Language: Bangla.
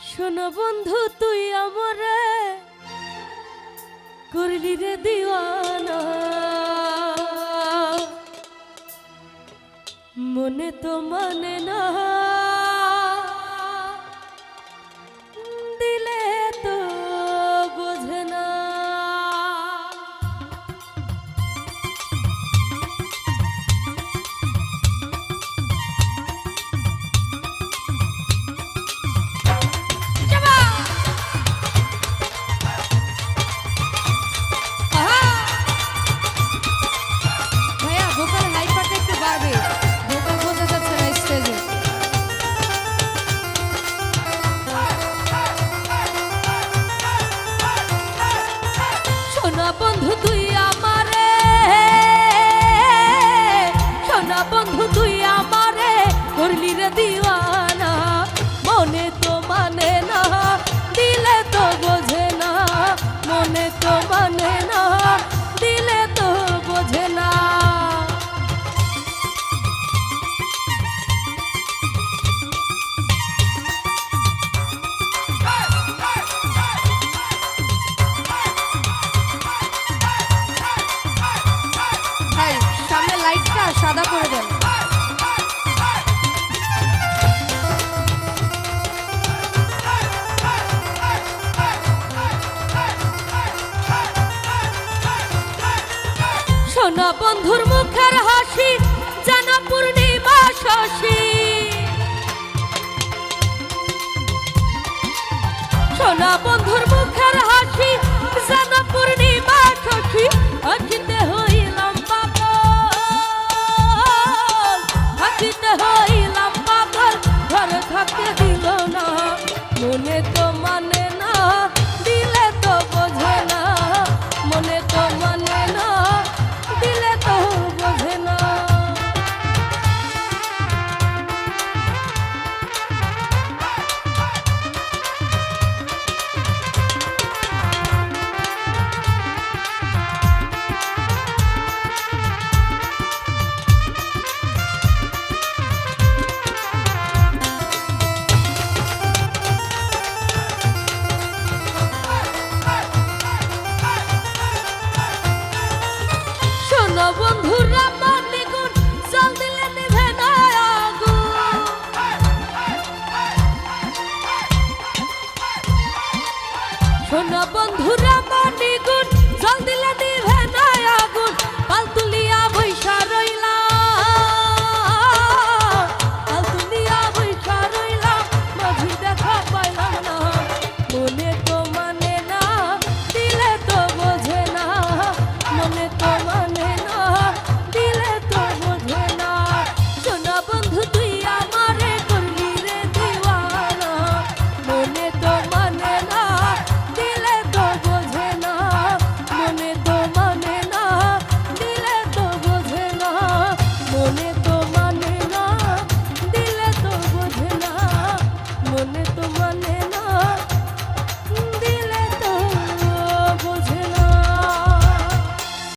শোনো বন্ধু তুই আমারে করলি রে দিওয়ানা, মনে তো মানে না, দিলে তো বোঝে না। সোনা বন্ধু তুই আমারে, সোনা বন্ধু তুই আমারে করলি রে দিওয়ানা, মনে তো মানে না, দিলে তো বোঝে না, মনে তো মানে না, দিলে তো বোঝে না। সামনে লাইটটা সাদা করে দেন। সোনা বন্ধুর মুখের হাসি যেন পূর্ণিমা শশী, সোনা বন্ধুর মুখের হাসি যেন পূর্ণিমা শশী, আখিতে হইলাম পাগল, আখিতে হইলাম পাগল, ঘরে থাকতে দিল না, মনে তো মানে না, দিলে তো বোঝে না, মনে তো মানে না, দিলে তো বোঝে না। বন্ধুরা মনে গুণ জল দিলে নিভে না আগুন, সোনা বন্ধুরা